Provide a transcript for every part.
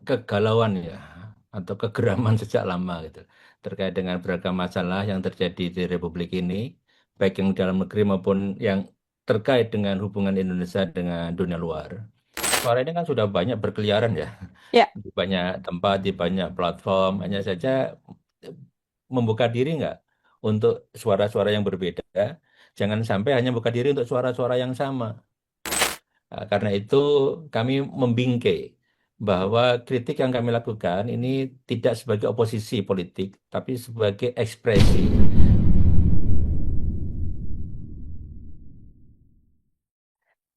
kegalauan ya atau kegeraman sejak lama gitu terkait dengan beragam masalah yang terjadi di Republik ini, baik yang dalam negeri maupun yang terkait dengan hubungan Indonesia dengan dunia luar. Suara ini kan sudah banyak berkeliaran ya, Ya, di banyak tempat, di banyak platform. Hanya saja membuka diri nggak untuk suara-suara yang berbeda. Jangan sampai hanya buka diri untuk suara-suara yang sama. Karena itu kami membingkai bahwa kritik yang kami lakukan ini tidak sebagai oposisi politik, tapi sebagai ekspresi.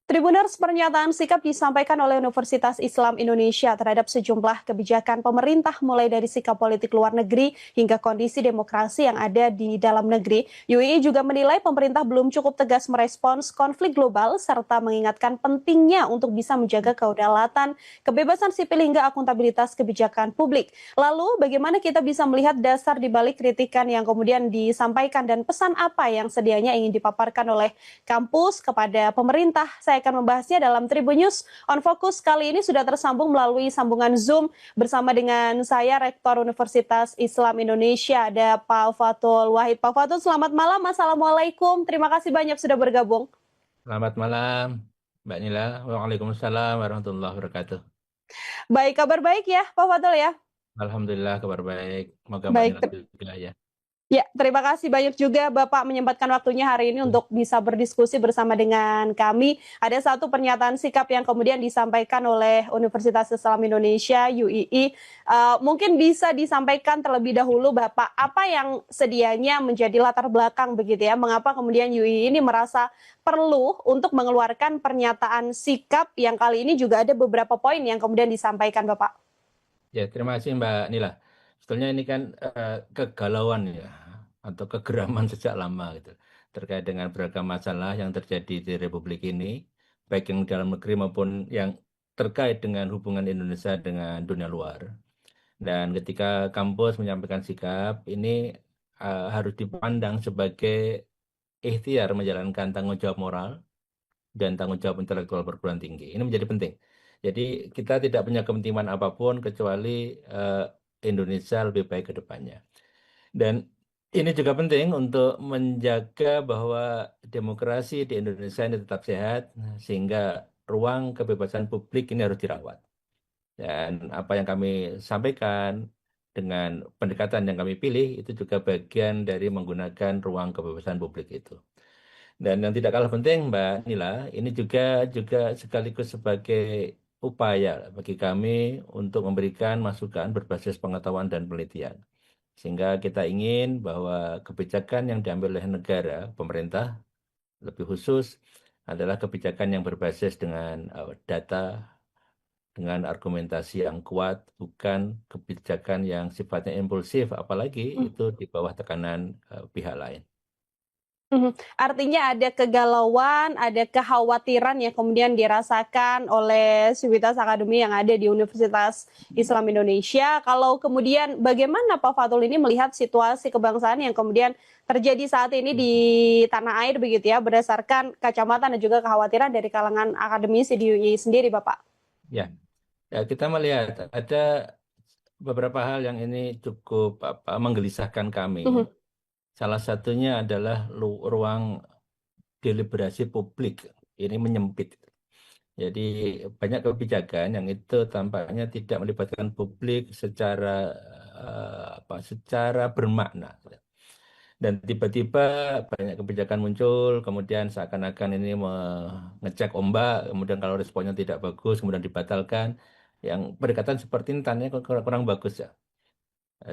Tribuners, pernyataan sikap disampaikan oleh Universitas Islam Indonesia terhadap sejumlah kebijakan pemerintah mulai dari sikap politik luar negeri hingga kondisi demokrasi yang ada di dalam negeri. UII juga menilai pemerintah belum cukup tegas merespons konflik global serta mengingatkan pentingnya untuk bisa menjaga kedaulatan, kebebasan sipil hingga akuntabilitas kebijakan publik. Lalu, bagaimana kita bisa melihat dasar di balik kritikan yang kemudian disampaikan dan pesan apa yang sedianya ingin dipaparkan oleh kampus kepada pemerintah? Saya akan membahasnya dalam Tribun News on Focus. Kali ini sudah tersambung melalui sambungan Zoom bersama dengan saya, Rektor Universitas Islam Indonesia, ada Pak Fatul Wahid. Pak Fatul, selamat malam. Assalamualaikum. Terima kasih banyak sudah bergabung. Selamat malam, Mbak Nila. Waalaikumsalam warahmatullahi wabarakatuh. Baik, kabar baik ya, Pak Fatul ya? Alhamdulillah kabar baik. Semoga Mbak Baik, Nila juga ya. ya, terima kasih banyak juga Bapak menyempatkan waktunya hari ini untuk bisa berdiskusi bersama dengan kami. Ada satu pernyataan sikap yang kemudian disampaikan oleh Universitas Islam Indonesia, UII. Mungkin bisa disampaikan terlebih dahulu Bapak, apa yang sedianya menjadi latar belakang begitu ya, mengapa kemudian UII ini merasa perlu untuk mengeluarkan pernyataan sikap yang kali ini juga ada beberapa poin yang kemudian disampaikan Bapak. Ya, terima kasih Mbak Nila. Sebetulnya ini kan kegalauan ya atau kegeraman sejak lama gitu terkait dengan beragam masalah yang terjadi di Republik ini, baik yang dalam negeri maupun yang terkait dengan hubungan Indonesia dengan dunia luar. Dan ketika kampus menyampaikan sikap, ini harus dipandang sebagai ikhtiar menjalankan tanggung jawab moral dan tanggung jawab intelektual perguruan tinggi. Ini menjadi penting. Jadi kita tidak punya kepentingan apapun kecuali eh, Indonesia lebih baik ke depannya. Dan ini juga penting untuk menjaga bahwa demokrasi di Indonesia ini tetap sehat, sehingga ruang kebebasan publik ini harus dirawat. Dan apa yang kami sampaikan dengan pendekatan yang kami pilih itu juga bagian dari menggunakan ruang kebebasan publik itu. Dan yang tidak kalah penting, Mbak Nila, ini juga juga sekaligus sebagai upaya bagi kami untuk memberikan masukan berbasis pengetahuan dan penelitian. Sehingga kita ingin bahwa kebijakan yang diambil oleh negara, pemerintah, lebih khusus adalah kebijakan yang berbasis dengan data, dengan argumentasi yang kuat, bukan kebijakan yang sifatnya impulsif, apalagi itu di bawah tekanan pihak lain. Artinya ada kegalauan, ada kekhawatiran yang kemudian dirasakan oleh Sivitas Akademi yang ada di Universitas Islam Indonesia. Kalau kemudian bagaimana Pak Fatul ini melihat situasi kebangsaan yang kemudian terjadi saat ini di tanah air begitu ya, berdasarkan kacamata dan juga kekhawatiran dari kalangan akademisi di UI sendiri, Bapak? Ya, ya kita melihat ada beberapa hal yang ini cukup menggelisahkan kami. Salah satunya adalah ruang deliberasi publik ini menyempit. Jadi banyak kebijakan yang itu tampaknya tidak melibatkan publik secara secara bermakna. Dan tiba-tiba banyak kebijakan muncul, kemudian seakan-akan ini mengecek ombak, kemudian kalau responnya tidak bagus, kemudian dibatalkan. Yang pendekatan seperti ini tandanya kurang bagus ya.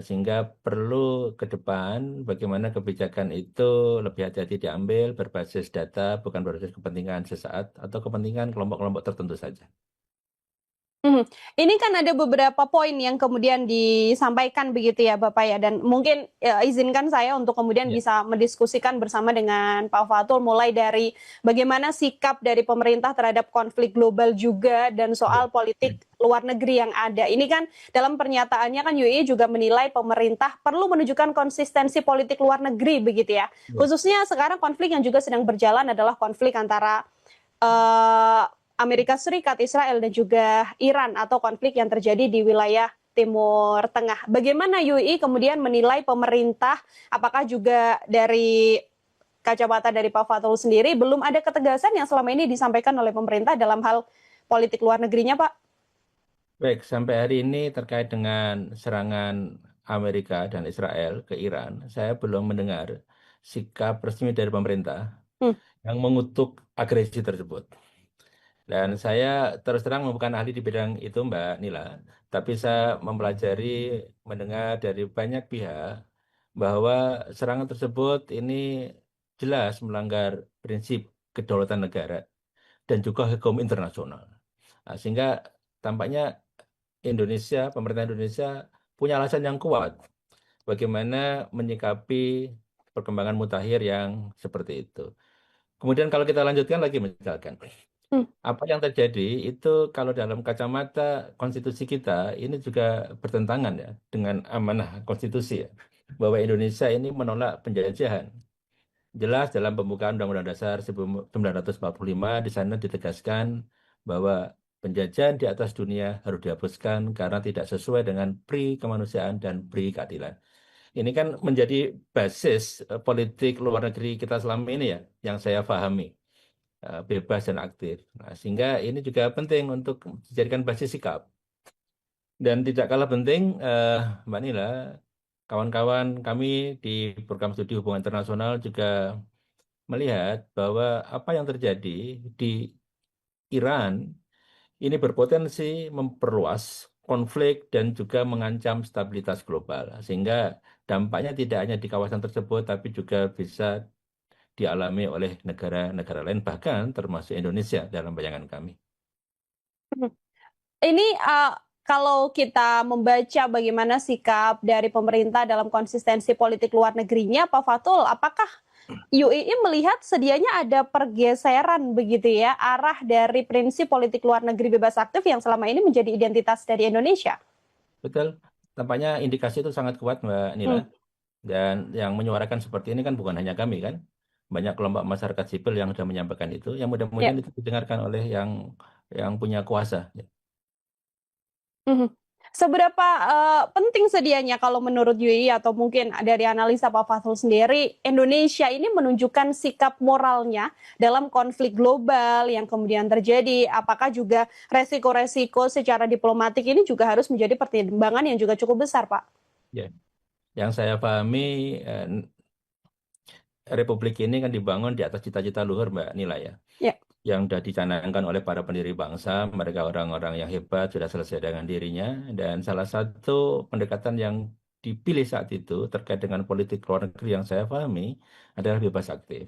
Sehingga perlu ke depan bagaimana kebijakan itu lebih hati-hati diambil berbasis data, bukan berbasis kepentingan sesaat atau kepentingan kelompok-kelompok tertentu saja. Mhm. Ini kan ada beberapa poin yang kemudian disampaikan begitu ya Bapak ya, dan mungkin izinkan saya untuk kemudian Ya, bisa mendiskusikan bersama dengan Pak Fatul mulai dari bagaimana sikap dari pemerintah terhadap konflik global juga dan ya, soal politik luar negeri yang ada. Ini kan dalam pernyataannya kan UI juga menilai pemerintah perlu menunjukkan konsistensi politik luar negeri begitu ya. ya, Khususnya sekarang konflik yang juga sedang berjalan adalah konflik antara eh, Amerika Serikat, Israel, dan juga Iran atau konflik yang terjadi di wilayah Timur Tengah. Bagaimana UI kemudian menilai pemerintah? Apakah juga dari kacamata dari Pak Fatul sendiri belum ada ketegasan yang selama ini disampaikan oleh pemerintah dalam hal politik luar negerinya, Pak? Baik, sampai hari ini terkait dengan serangan Amerika dan Israel ke Iran, saya belum mendengar sikap resmi dari pemerintah Hmm. yang mengutuk agresi tersebut. Dan saya terus terang bukan ahli di bidang itu, Mbak Nila, tapi saya mempelajari, mendengar dari banyak pihak bahwa serangan tersebut ini jelas melanggar prinsip kedaulatan negara dan juga hukum internasional. Nah, sehingga tampaknya pemerintah Indonesia punya alasan yang kuat bagaimana menyikapi perkembangan mutakhir yang seperti itu. Kemudian kalau kita lanjutkan lagi misalkan, Hmm. apa yang terjadi itu kalau dalam kacamata konstitusi kita ini juga bertentangan ya dengan amanah konstitusi ya, bahwa Indonesia ini menolak penjajahan. Jelas dalam pembukaan Undang-Undang Dasar 1945 di sana ditegaskan bahwa penjajahan di atas dunia harus dihapuskan karena tidak sesuai dengan pri kemanusiaan dan pri keadilan. Ini kan menjadi basis politik luar negeri kita selama ini ya, yang saya pahami bebas dan aktif. Nah, sehingga ini juga penting untuk dijadikan basis sikap. Dan tidak kalah penting, Mbak Nila, kawan-kawan kami di program studi hubungan internasional juga melihat bahwa apa yang terjadi di Iran ini berpotensi memperluas konflik dan juga mengancam stabilitas global. Sehingga dampaknya tidak hanya di kawasan tersebut, tapi juga bisa dialami oleh negara-negara lain, bahkan termasuk Indonesia dalam bayangan kami. Hmm. Ini kalau kita membaca bagaimana sikap dari pemerintah dalam konsistensi politik luar negerinya, Pak Fatul, apakah UII melihat sedianya ada pergeseran begitu ya, arah dari prinsip politik luar negeri bebas aktif yang selama ini menjadi identitas dari Indonesia? Betul, tampaknya indikasi itu sangat kuat, Mbak Nila. Hmm, Dan yang menyuarakan seperti ini kan bukan hanya kami kan, banyak kelompok masyarakat sipil yang sudah menyampaikan itu, yang ya. mudah-mudahan itu didengarkan oleh yang punya kuasa. Mhm. Seberapa penting sedianya kalau menurut UII atau mungkin dari analisa Pak Fatul sendiri, Indonesia ini menunjukkan sikap moralnya dalam konflik global yang kemudian terjadi. Apakah juga resiko-resiko secara diplomatik ini juga harus menjadi pertimbangan yang juga cukup besar, Pak? Ya, yang saya pahami eh, Republik ini kan dibangun di atas cita-cita luhur, Mbak Nila ya, Ya. yang sudah dicanangkan oleh para pendiri bangsa. Mereka orang-orang yang hebat, sudah selesai dengan dirinya. Dan salah satu pendekatan yang dipilih saat itu terkait dengan politik luar negeri yang saya pahami adalah bebas aktif.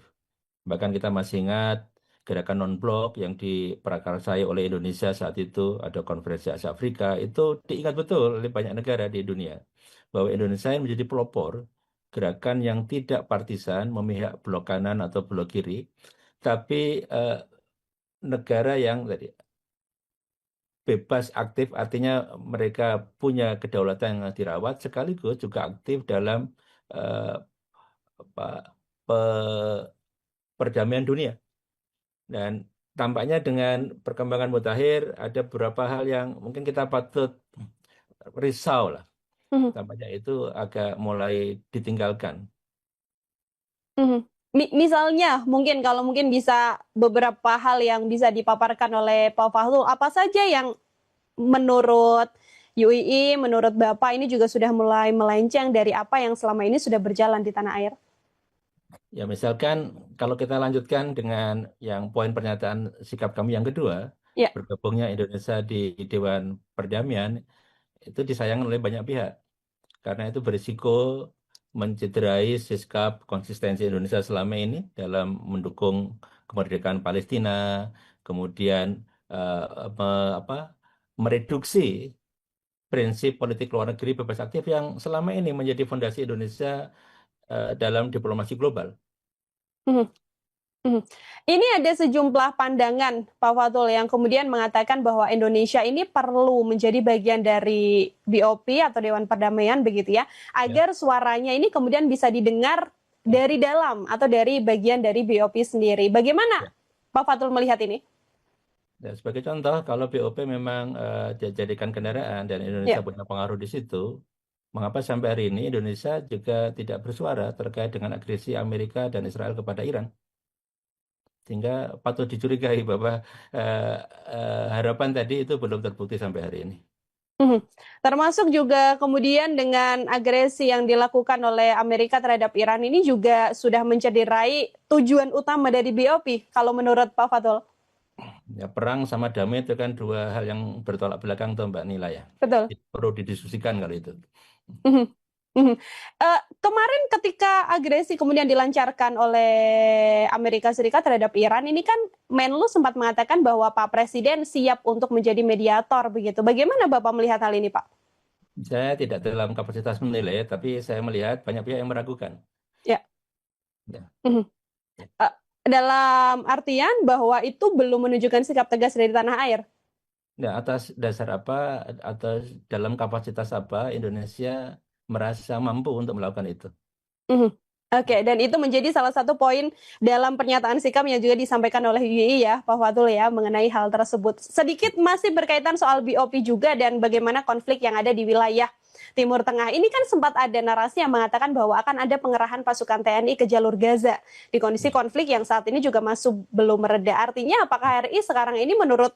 Bahkan kita masih ingat gerakan non-blok yang diprakarsai oleh Indonesia saat itu, ada konferensi Asia Afrika, itu diingat betul oleh banyak negara di dunia. Bahwa Indonesia yang menjadi pelopor gerakan yang tidak partisan, memihak blok kanan atau blok kiri, tapi negara yang tadi bebas aktif, artinya mereka punya kedaulatan yang dirawat, sekaligus juga aktif dalam eh, apa, pe- perdamaian dunia. Dan tampaknya dengan perkembangan mutakhir ada beberapa hal yang mungkin kita patut risau lah. Mhm, Tampaknya itu agak mulai ditinggalkan. mhm. Misalnya, mungkin kalau mungkin bisa beberapa hal yang bisa dipaparkan oleh Pak Fatul, apa saja yang menurut UII, menurut Bapak ini juga sudah mulai melenceng dari apa yang selama ini sudah berjalan di tanah air. Ya misalkan kalau kita lanjutkan dengan yang poin pernyataan sikap kami yang kedua, Ya. bergabungnya Indonesia di Dewan Perdamaian itu disayangkan oleh banyak pihak karena itu berisiko mencederai sikap konsistensi Indonesia selama ini dalam mendukung kemerdekaan Palestina, kemudian apa, mereduksi prinsip politik luar negeri bebas aktif yang selama ini menjadi fondasi Indonesia dalam diplomasi global. Mhm, mhm. Ini ada sejumlah pandangan Pak Fatul yang kemudian mengatakan bahwa Indonesia ini perlu menjadi bagian dari BOP atau Dewan Perdamaian begitu ya, Ya. agar suaranya ini kemudian bisa didengar dari dalam atau dari bagian dari BOP sendiri. Bagaimana Ya. Pak Fatul melihat ini? Ya, sebagai contoh, kalau BOP memang dijadikan kendaraan dan Indonesia Ya. punya pengaruh di situ, mengapa sampai hari ini Indonesia juga tidak bersuara terkait dengan agresi Amerika dan Israel kepada Iran? Sehingga patut dicurigai bahwa eh, harapan tadi itu belum terbukti sampai hari ini. Mhm. Termasuk juga kemudian dengan agresi yang dilakukan oleh Amerika terhadap Iran ini juga sudah mencederai tujuan utama dari BOP, kalau menurut Pak Fatul. Ya, perang sama damai itu kan dua hal yang bertolak belakang tuh Mbak Nila ya. Betul. Itu perlu didiskusikan kalau itu. Mhm. Mhm. Kemarin ketika agresi kemudian dilancarkan oleh Amerika Serikat terhadap Iran, ini kan Menlu sempat mengatakan bahwa Pak Presiden siap untuk menjadi mediator begitu. Bagaimana Bapak melihat hal ini, Pak? Saya tidak dalam kapasitas menilai, tapi saya melihat banyak pihak yang meragukan. Ya. Ya. Mhm. Eh, Dalam artian bahwa itu belum menunjukkan sikap tegas dari tanah air. Nah, atas dasar apa, atas dalam kapasitas apa Indonesia merasa mampu untuk melakukan itu? Mhm. Oke, dan itu menjadi salah satu poin dalam pernyataan sikap yang juga disampaikan oleh UII ya, Pak Fatul ya, mengenai hal tersebut. Sedikit masih berkaitan soal BOP juga dan bagaimana konflik yang ada di wilayah Timur Tengah. Ini kan sempat ada narasi yang mengatakan bahwa akan ada pengerahan pasukan TNI ke jalur Gaza di kondisi konflik yang saat ini juga masih belum mereda. Artinya apakah RI sekarang ini menurut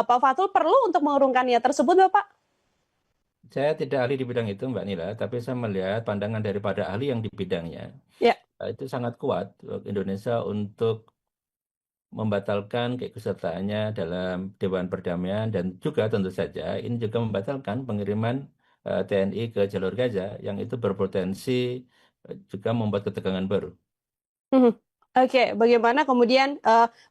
Pak Fatul perlu untuk mengurungkan niat tersebut, Bapak? Saya tidak ahli di bidang itu, Mbak Nila, tapi saya melihat pandangan daripada ahli yang di bidangnya. Ya. Itu sangat kuat Indonesia untuk membatalkan keikutsertaannya dalam Dewan Perdamaian dan juga tentu saja ini juga membatalkan pengiriman TNI ke jalur Gaza yang itu berpotensi juga membuat ketegangan baru. Mhm. Oke, bagaimana kemudian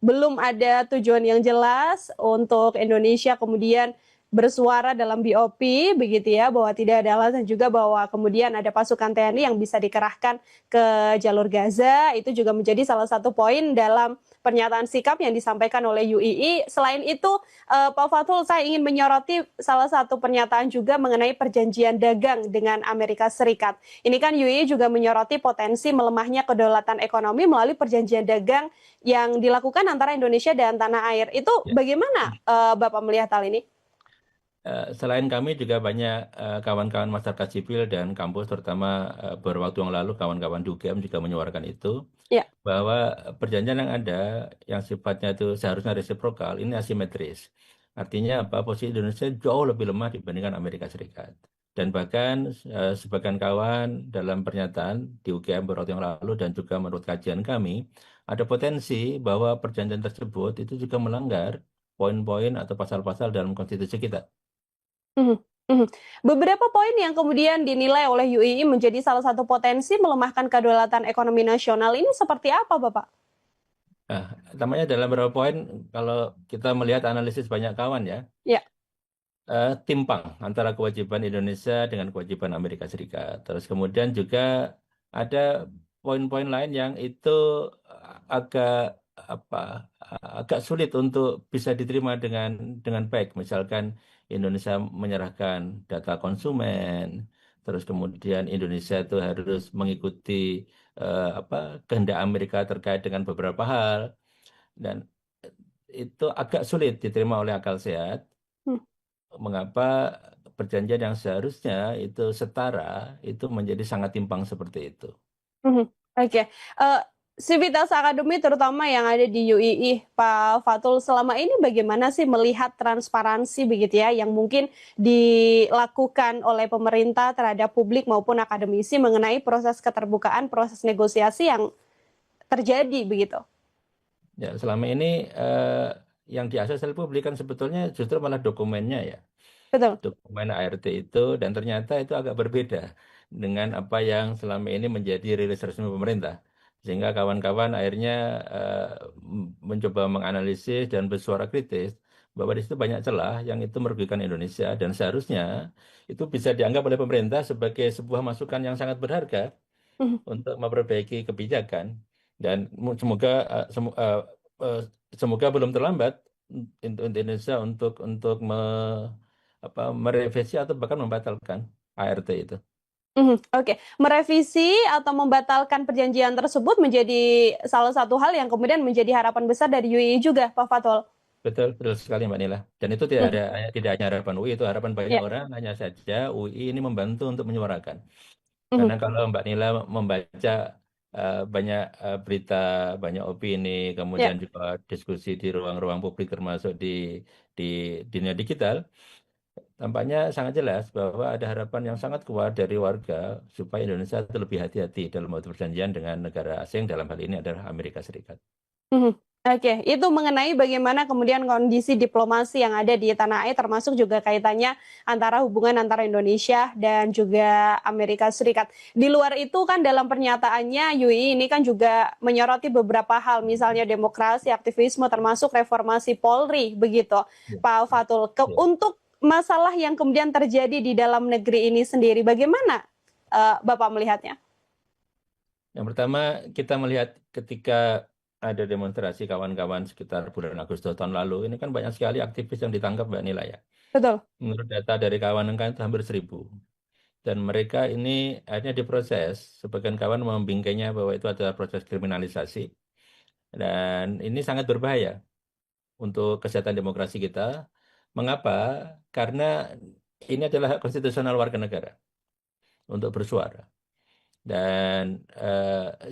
belum ada tujuan yang jelas untuk Indonesia kemudian bersuara dalam BOP begitu ya, bahwa tidak ada alasan juga bahwa kemudian ada pasukan TNI yang bisa dikerahkan ke jalur Gaza, itu juga menjadi salah satu poin dalam pernyataan sikap yang disampaikan oleh UII. Selain itu, Pak Fatul, saya ingin menyoroti salah satu pernyataan juga mengenai perjanjian dagang dengan Amerika Serikat. Ini kan UI juga menyoroti potensi melemahnya kedaulatan ekonomi melalui perjanjian dagang yang dilakukan antara Indonesia dan tanah air. Itu Ya. bagaimana Bapak melihat hal ini? Selain kami juga banyak kawan-kawan masyarakat sipil dan kampus, terutama beberapa waktu yang lalu kawan-kawan di UGM juga menyuarakan itu, Ya. bahwa perjanjian yang ada yang sifatnya itu seharusnya resiprokal ini asimetris. Artinya apa? Posisi Indonesia jauh lebih lemah dibandingkan Amerika Serikat. Dan bahkan sebagian kawan dalam pernyataan di UGM beberapa waktu yang lalu dan juga menurut kajian kami, ada potensi bahwa perjanjian tersebut itu juga melanggar poin-poin atau pasal-pasal dalam konstitusi kita. Mhm, mhm. Beberapa poin yang kemudian dinilai oleh UII menjadi salah satu potensi melemahkan kedaulatan ekonomi nasional ini seperti apa, Bapak? Nah, namanya dalam beberapa poin, kalau kita melihat analisis banyak kawan ya, Ya. timpang antara kewajiban Indonesia dengan kewajiban Amerika Serikat. Terus kemudian juga ada poin-poin lain yang itu agak apa agak sulit untuk bisa diterima dengan baik. Misalkan Indonesia menyerahkan data konsumen, terus kemudian Indonesia itu harus mengikuti apa kehendak Amerika terkait dengan beberapa hal dan itu agak sulit diterima oleh akal sehat. Hmm, Mengapa perjanjian yang seharusnya itu setara itu menjadi sangat timpang seperti itu. mhm. Oke. Sivitas Akademi terutama yang ada di UII, Pak Fatul, selama ini bagaimana sih melihat transparansi begitu ya yang mungkin dilakukan oleh pemerintah terhadap publik maupun akademisi mengenai proses keterbukaan, proses negosiasi yang terjadi begitu? Ya, selama ini yang diakses oleh publik kan sebetulnya justru malah dokumennya ya. Betul. Dokumen ART itu dan ternyata itu agak berbeda dengan apa yang selama ini menjadi rilis resmi pemerintah. Sehingga kawan-kawan akhirnya mencoba menganalisis dan bersuara kritis bahwa di situ banyak celah yang itu merugikan Indonesia dan seharusnya itu bisa dianggap oleh pemerintah sebagai sebuah masukan yang sangat berharga Mhm, untuk memperbaiki kebijakan dan semoga eh, semoga belum terlambat untuk Indonesia untuk merevisi atau bahkan membatalkan ART itu. mhm. Oke, merevisi atau membatalkan perjanjian tersebut menjadi salah satu hal yang kemudian menjadi harapan besar dari UII juga, Pak Fatul. Betul, betul sekali Mbak Nila. Dan itu Mhm. tidak hanya harapan UI, itu harapan banyak Ya. orang. Hanya saja UI ini membantu untuk menyuarakan. Mhm. Karena kalau Mbak Nila membaca banyak berita, banyak opini, Ya. kemudian juga diskusi di ruang-ruang publik termasuk di dunia digital, tampaknya sangat jelas bahwa ada harapan yang sangat kuat dari warga supaya Indonesia itu lebih hati-hati dalam membuat perjanjian dengan negara asing, dalam hal ini adalah Amerika Serikat. Mhm. Oke, itu mengenai bagaimana kemudian kondisi diplomasi yang ada di tanah air, termasuk juga kaitannya antara hubungan antara Indonesia dan juga Amerika Serikat. Di luar itu kan dalam pernyataannya UI ini kan juga menyoroti beberapa hal, misalnya demokrasi, aktivisme, termasuk reformasi Polri, begitu, Ya. Pak Fatul. Ya. Untuk masalah yang kemudian terjadi di dalam negeri ini sendiri, bagaimana Bapak melihatnya? Yang pertama, kita melihat ketika ada demonstrasi kawan-kawan sekitar bulan Agustus tahun lalu, ini kan banyak sekali aktivis yang ditangkap Mbak Nila ya. Betul. Menurut data dari kawan kan itu hampir 1.000. Dan mereka ini akhirnya diproses. Sebagian kawan membingkainya bahwa itu adalah proses kriminalisasi. Dan ini sangat berbahaya untuk kesehatan demokrasi kita. Mengapa? Karena ini adalah hak konstitusional warga negara untuk bersuara. Dan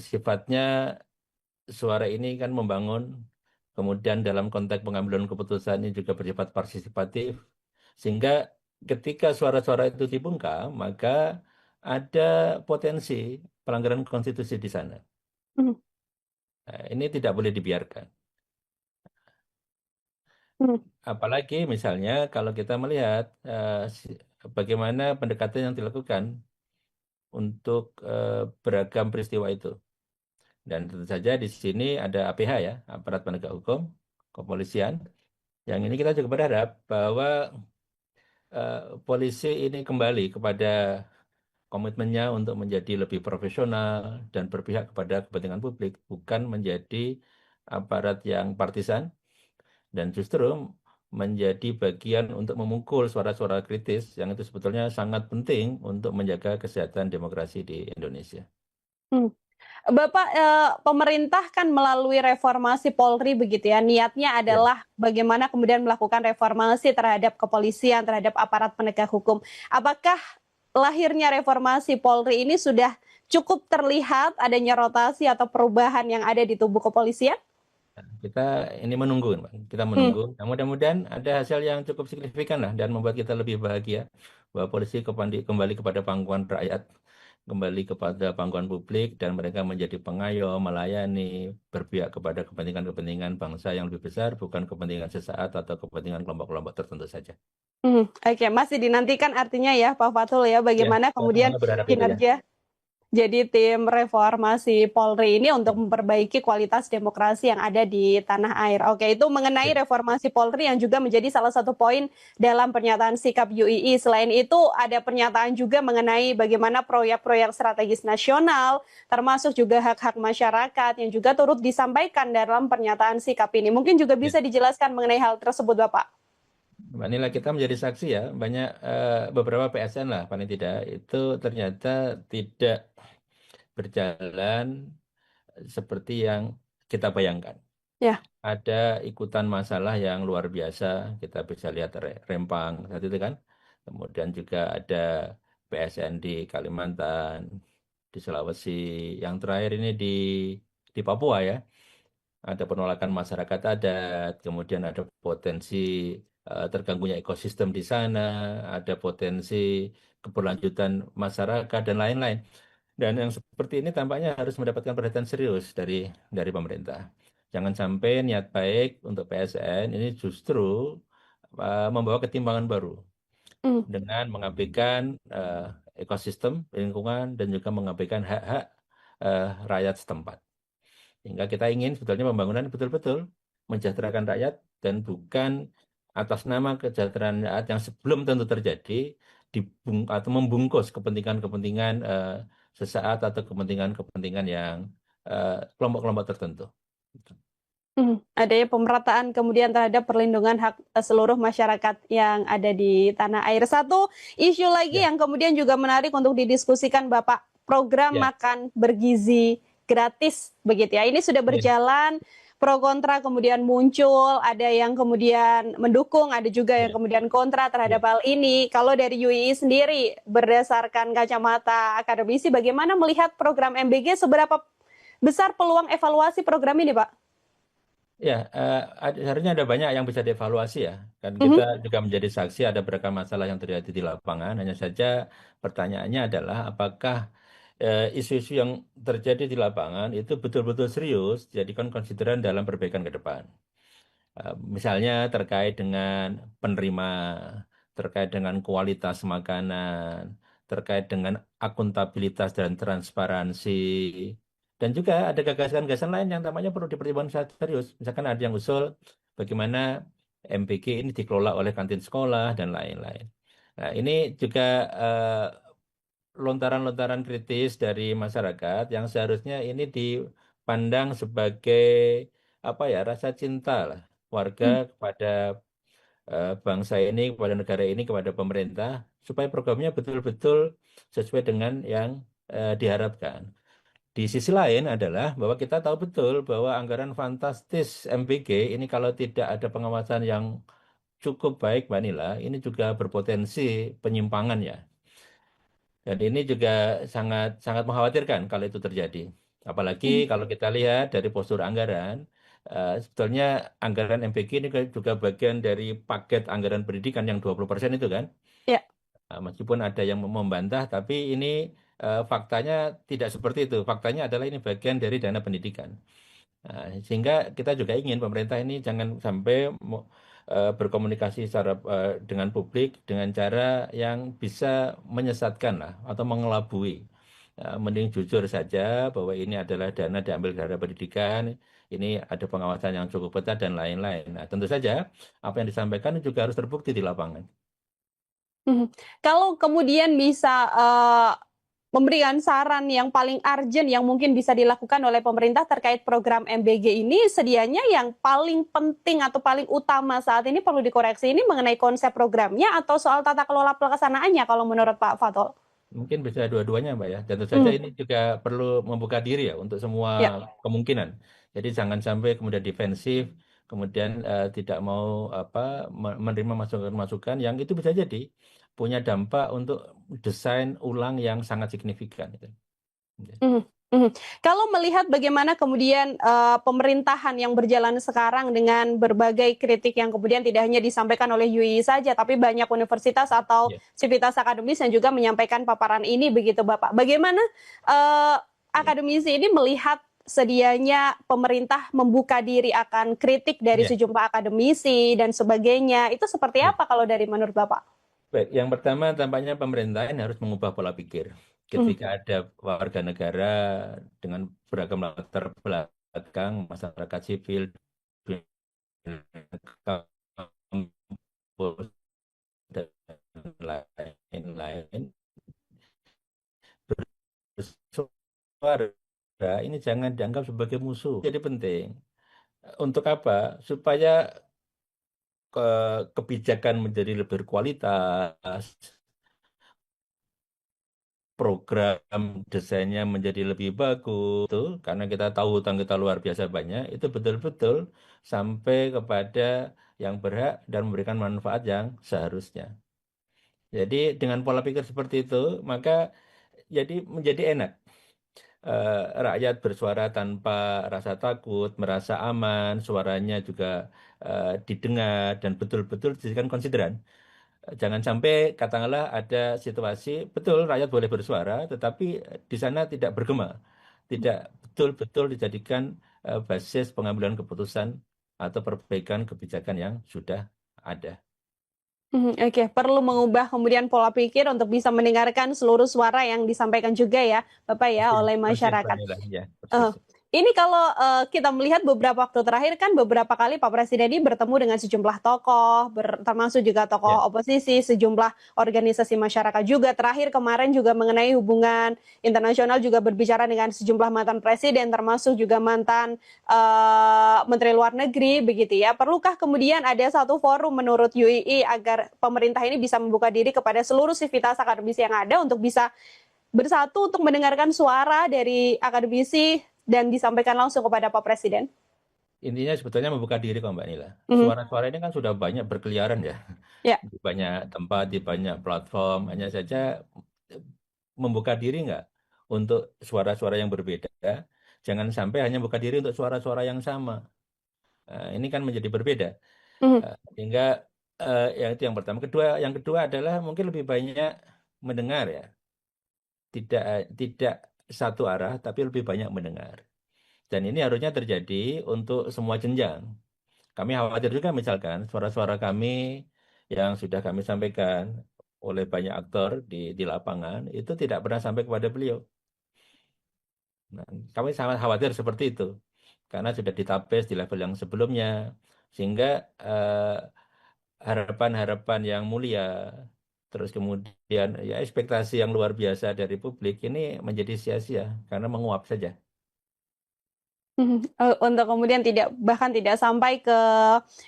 sifatnya suara ini kan membangun, kemudian dalam konteks pengambilan keputusan ini juga bersifat partisipatif, sehingga ketika suara-suara itu dibungkam, maka ada potensi pelanggaran konstitusi di sana. Mhm. Nah, ini tidak boleh dibiarkan. Mhm. Apalagi misalnya kalau kita melihat bagaimana pendekatan yang dilakukan untuk beragam peristiwa itu. Dan tentu saja di sini ada APH ya, aparat penegak hukum, kepolisian. Yang ini kita juga berharap bahwa polisi ini kembali kepada komitmennya untuk menjadi lebih profesional dan berpihak kepada kepentingan publik, bukan menjadi aparat yang partisan dan justru menjadi bagian untuk memukul suara-suara kritis yang itu sebetulnya sangat penting untuk menjaga kesehatan demokrasi di Indonesia. Mhm. Bapak, pemerintah kan melalui reformasi Polri begitu ya, niatnya Ya. adalah bagaimana kemudian melakukan reformasi terhadap kepolisian, terhadap aparat penegak hukum. Apakah lahirnya reformasi Polri ini sudah cukup terlihat adanya rotasi atau perubahan yang ada di tubuh kepolisian? Kita ini menunggu, Pak. Kita Hmm. menunggu. Nah, mudah-mudahan ada hasil yang cukup signifikan lah dan membuat kita lebih bahagia bahwa polisi kembali kepada pangkuan rakyat, kembali kepada pangkuan publik dan mereka menjadi pengayom, melayani, berpihak kepada kepentingan-kepentingan bangsa yang lebih besar, bukan kepentingan sesaat atau kepentingan kelompok-kelompok tertentu saja. Oke, masih dinantikan artinya ya Pak Fatul ya, Ya, bagaimana kita kemudian semuanya berharap itu ya. kinerja jadi tim reformasi Polri ini untuk memperbaiki kualitas demokrasi yang ada di tanah air. Oke, itu mengenai Ya. reformasi Polri yang juga menjadi salah satu poin dalam pernyataan sikap UII. Selain itu, ada pernyataan juga mengenai bagaimana proyek-proyek strategis nasional, termasuk juga hak-hak masyarakat yang juga turut disampaikan dalam pernyataan sikap ini. Mungkin juga Ya. bisa dijelaskan mengenai hal tersebut, Bapak. Mbak Nila, kita menjadi saksi ya, banyak beberapa PSN lah paling tidak itu ternyata tidak berjalan seperti yang kita bayangkan. Ya. Ada ikutan masalah yang luar biasa, kita bisa lihat Rempang saat itu kan. Kemudian juga ada PSN di Kalimantan, di Sulawesi, yang terakhir ini di Papua ya. Ada penolakan masyarakat adat, kemudian ada potensi terganggunya ekosistem di sana, ada potensi keberlanjutan masyarakat dan lain-lain. Dan yang seperti ini tampaknya harus mendapatkan perhatian serius dari pemerintah. Jangan sampai niat baik untuk PSN ini justru membawa ketimbangan baru Hmm. dengan mengabaikan ekosistem lingkungan dan juga mengabaikan hak-hak rakyat setempat. Sehingga kita ingin sebetulnya pembangunan betul-betul mensejahterakan rakyat dan bukan atas nama kesejahteraan rakyat yang sebelum tentu terjadi atau membungkus kepentingan-kepentingan sesaat atau kepentingan-kepentingan yang kelompok-kelompok tertentu. Adanya pemerataan kemudian terhadap perlindungan hak seluruh masyarakat yang ada di tanah air. Satu isu lagi Ya, yang kemudian juga menarik untuk didiskusikan Bapak, program ya, makan bergizi gratis begitu ya. Ini sudah ya. berjalan pro kontra kemudian muncul, ada yang kemudian mendukung, ada juga yang Ya, kemudian kontra terhadap ya. hal ini. Kalau dari UII sendiri, berdasarkan kacamata akademisi, bagaimana melihat program MBG, seberapa besar peluang evaluasi program ini, Pak? Ya, seharusnya ada banyak yang bisa dievaluasi ya. Kan kita Mhm. juga menjadi saksi ada beragam masalah yang terjadi di lapangan. Hanya saja pertanyaannya adalah apakah isu-isu yang terjadi di lapangan itu betul-betul serius jadikan konsideran dalam perbaikan ke depan. Misalnya terkait dengan penerima, terkait dengan kualitas makanan, terkait dengan akuntabilitas dan transparansi, dan juga ada gagasan-gagasan lain yang tampaknya perlu dipertimbangkan secara serius. Misalkan ada yang usul bagaimana MPG ini dikelola oleh kantin sekolah dan lain-lain. Nah, ini juga eh, lontaran-lontaran kritis dari masyarakat yang seharusnya ini dipandang sebagai apa ya, rasa cinta lah warga kepada bangsa ini, kepada negara ini, kepada pemerintah supaya programnya betul-betul sesuai dengan yang diharapkan. Di sisi lain adalah bahwa kita tahu betul bahwa anggaran fantastis MPG ini kalau tidak ada pengawasan yang cukup baik, Mbak Nila, ini juga berpotensi penyimpangan ya. Dan ini juga sangat sangat mengkhawatirkan kalau itu terjadi. Apalagi Mhm. kalau kita lihat dari postur anggaran, sebetulnya anggaran MPG ini kan juga bagian dari paket anggaran pendidikan yang 20% itu kan. Ya. Meskipun ada yang membantah, tapi ini faktanya tidak seperti itu. Faktanya adalah ini bagian dari dana pendidikan. Sehingga kita juga ingin pemerintah ini jangan sampai berkomunikasi secara dengan publik dengan cara yang bisa menyesatkan lah atau mengelabui. Mending jujur saja bahwa ini adalah dana diambil dari pendidikan, ini ada pengawasan yang cukup ketat dan lain-lain. Nah, tentu saja apa yang disampaikan juga harus terbukti di lapangan. Mhm. Kalau kemudian bisa memberikan saran yang paling urgent yang mungkin bisa dilakukan oleh pemerintah terkait program MBG ini, sedianya yang paling penting atau paling utama saat ini perlu dikoreksi ini mengenai konsep programnya atau soal tata kelola pelaksanaannya kalau menurut Pak Fatol? Mungkin bisa dua-duanya, Mbak ya. Tentu saja Hmm. ini juga perlu membuka diri ya untuk semua Ya. kemungkinan. Jadi jangan sampai kemudian defensif, kemudian tidak mau apa menerima masukan-masukan yang itu bisa jadi punya dampak untuk desain ulang yang sangat signifikan. Gitu. Mhm, mhm. Kalau melihat bagaimana kemudian pemerintahan yang berjalan sekarang dengan berbagai kritik yang kemudian tidak hanya disampaikan oleh UI saja, tapi banyak universitas atau Ya. sivitas akademis yang juga menyampaikan paparan ini begitu Bapak. Bagaimana akademisi ini melihat sedianya pemerintah membuka diri akan kritik dari Ya. sejumlah akademisi dan sebagainya. Itu seperti Ya. apa kalau dari menurut Bapak? Baik, yang pertama tampaknya pemerintah ini harus mengubah pola pikir. Mhm, Ketika ada warga negara dengan beragam latar belakang, masyarakat sipil, kampus, dan lain-lain bersuara, ini jangan dianggap sebagai musuh. Jadi penting. Untuk apa? Supaya kebijakan menjadi lebih berkualitas, program desainnya menjadi lebih bagus, tuh, karena kita tahu hutang kita luar biasa banyak, itu betul-betul sampai kepada yang berhak dan memberikan manfaat yang seharusnya. Jadi dengan pola pikir seperti itu, maka jadi menjadi enak. Rakyat bersuara tanpa rasa takut, merasa aman, suaranya juga didengar dan betul-betul dijadikan konsideran. Jangan sampai katakanlah ada situasi betul rakyat boleh bersuara, tetapi di sana tidak bergema, tidak betul-betul dijadikan basis pengambilan keputusan atau perbaikan kebijakan yang sudah ada. mhm, oke, perlu mengubah kemudian pola pikir untuk bisa mendengarkan seluruh suara yang disampaikan juga ya, Bapak ya, Persis, oleh persis, masyarakat. Vanilla. Ya, persis. Eh, ini kalau kita melihat beberapa waktu terakhir kan beberapa kali Pak Presiden ini bertemu dengan sejumlah tokoh, termasuk juga Ya, tokoh oposisi, sejumlah organisasi masyarakat juga. Terakhir kemarin juga mengenai hubungan internasional juga berbicara dengan sejumlah mantan presiden, termasuk juga mantan Menteri Luar Negeri, begitu ya. Perlukah kemudian ada satu forum menurut UII agar pemerintah ini bisa membuka diri kepada seluruh sivitas akademisi yang ada untuk bisa bersatu untuk mendengarkan suara dari akademisi dan disampaikan langsung kepada Pak Presiden? intinya sebetulnya membuka diri kok Mbak Nila. Mhm. Suara-suara ini kan sudah banyak berkeliaran ya, Ya. di banyak tempat, di banyak platform. Hanya saja membuka diri nggak untuk suara-suara yang berbeda. Jangan sampai hanya buka diri untuk suara-suara yang sama. Ini kan menjadi berbeda. Mhm. Sehingga yang itu yang pertama. Yang kedua adalah mungkin lebih banyak mendengar ya. Tidak tidak satu arah, tapi lebih banyak mendengar. Dan ini harusnya terjadi untuk semua jenjang. Kami khawatir juga misalkan suara-suara kami yang sudah kami sampaikan oleh banyak aktor di lapangan itu tidak pernah sampai kepada beliau. Nah, kami sangat khawatir seperti itu karena sudah ditapes di level yang sebelumnya sehingga eh, harapan-harapan yang mulia terus kemudian ya ekspektasi yang luar biasa dari publik ini menjadi sia-sia karena menguap saja. Mhm, untuk kemudian bahkan tidak sampai ke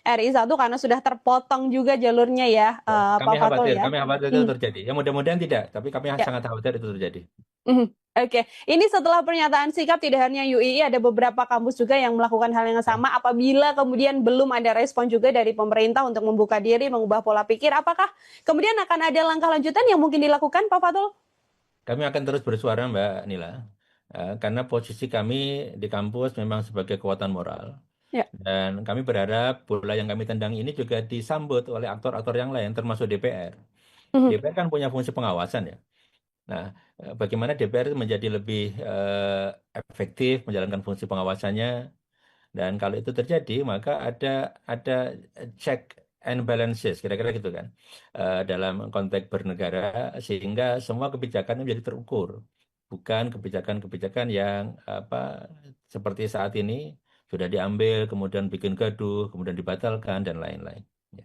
RI 1 karena sudah terpotong juga jalurnya ya, Ya, Pak Fatul ya? kami khawatir itu Mhm, terjadi. Ya mudah-mudahan tidak, tapi kami ya, sangat khawatir itu terjadi. mhm, oke. Ini setelah pernyataan sikap tidak hanya UII, ada beberapa kampus juga yang melakukan hal yang Ya. sama. Apabila kemudian belum ada respon juga dari pemerintah untuk membuka diri, mengubah pola pikir, apakah kemudian akan ada langkah lanjutan yang mungkin dilakukan, Pak Fatul? Kami akan terus bersuara, Mbak Nila, karena posisi kami di kampus memang sebagai kekuatan moral. Ya. Dan kami berharap bola yang kami tendang ini juga disambut oleh aktor-aktor yang lain, termasuk DPR. Mhm. DPR kan punya fungsi pengawasan ya. Nah, bagaimana DPR itu menjadi lebih efektif menjalankan fungsi pengawasannya. Dan kalau itu terjadi, maka ada check and balances, kira-kira gitu kan, dalam konteks bernegara, sehingga semua kebijakan menjadi terukur, bukan kebijakan-kebijakan yang apa seperti saat ini sudah diambil, kemudian bikin gaduh, kemudian dibatalkan dan lain-lain. Ya.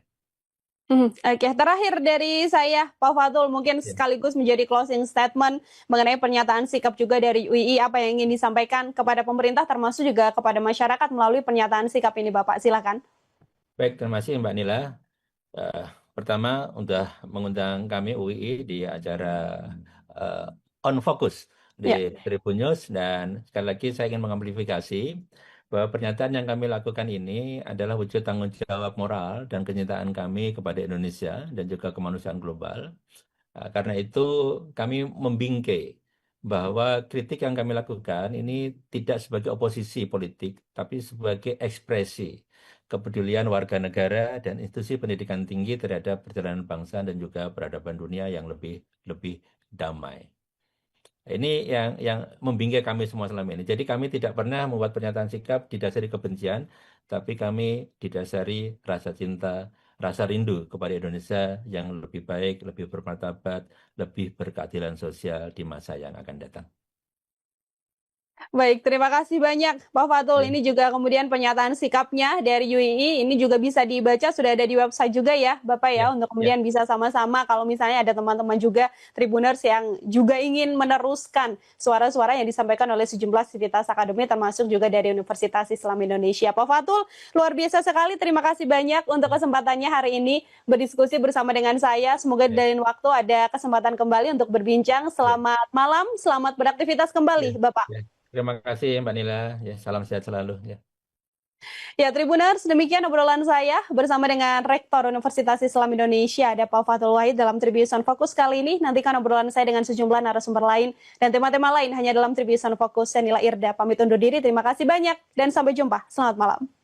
Oke, terakhir dari saya, Pak Fatul, mungkin Ya. sekaligus menjadi closing statement mengenai pernyataan sikap juga dari UII, apa yang ingin disampaikan kepada pemerintah, termasuk juga kepada masyarakat melalui pernyataan sikap ini, Bapak. Silakan. Baik, terima kasih Mbak Nila. Eh, Pertama, udah mengundang kami UII di acara eh, On Focus di Ya. Tribun News dan sekali lagi saya ingin mengamplifikasi bahwa pernyataan yang kami lakukan ini adalah wujud tanggung jawab moral dan kecintaan kami kepada Indonesia dan juga kemanusiaan global. Karena itu kami membingkai bahwa kritik yang kami lakukan ini tidak sebagai oposisi politik, tapi sebagai ekspresi kepedulian warga negara dan institusi pendidikan tinggi terhadap perjalanan bangsa dan juga peradaban dunia yang lebih lebih damai. Ini yang membingkai kami semua selama ini. Jadi kami tidak pernah membuat pernyataan sikap didasari kebencian, tapi kami didasari rasa cinta, rasa rindu kepada Indonesia yang lebih baik, lebih bermartabat, lebih berkeadilan sosial di masa yang akan datang. Baik, terima kasih banyak Pak Fatul. Ya, Ini juga kemudian pernyataan sikapnya dari UII. Ini juga bisa dibaca, sudah ada di website juga ya, Bapak ya, ya, untuk ya, kemudian bisa sama-sama kalau misalnya ada teman-teman juga Tribuners yang juga ingin meneruskan suara-suara yang disampaikan oleh sejumlah sivitas akademi, termasuk juga dari Universitas Islam Indonesia. Pak Fatul, luar biasa sekali. Terima kasih banyak untuk kesempatannya hari ini berdiskusi bersama dengan saya. Semoga ya, dari waktu ada kesempatan kembali untuk berbincang. ya, Selamat malam, selamat beraktivitas ya, kembali, Bapak. ya. Terima kasih Mbak Nila. Ya, salam sehat selalu. Ya. Ya, Tribuners, demikian obrolan saya bersama dengan Rektor Universitas Islam Indonesia, ada Pak Fatul Wahid dalam Tribun Fokus kali ini. Nantikan obrolan saya dengan sejumlah narasumber lain dan tema-tema lain hanya dalam Tribun Fokus. Saya Nila Irda, pamit undur diri. Terima kasih banyak dan sampai jumpa. Selamat malam.